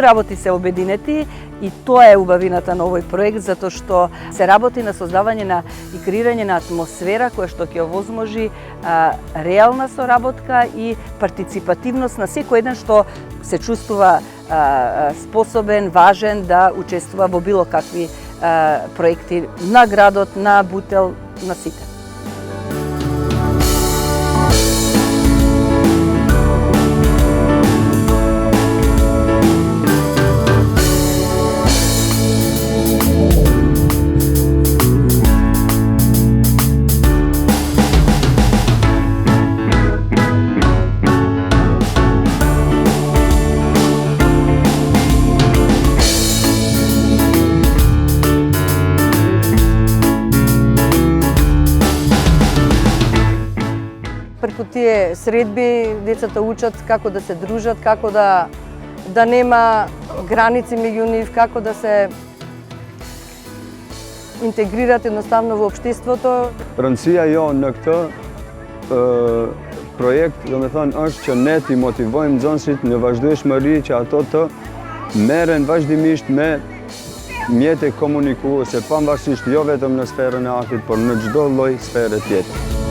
работи се обединети и тоа е убавината на овој проект, затоа што се работи на создавање на и креирање на атмосфера која што ќе овозможи реална соработка и партиципативност на секој еден што се чувствува способен, важен да учествува во било какви проекти на градот, на Бутел, на сите. Преку тие средби децата учат како да се дружат, како да нема граници меѓу нив, како да се интегрират едноставно во општеството. Rëndësia jo në këtë projekt, domethënë, është që ne t'i motivojmë nxënësit në vazhdueshmëri që ato të merren vazhdimisht me mjete komunikuese, pavarësisht jo vetëm në sferën e artit, por në çdo lloj sfere tjetër.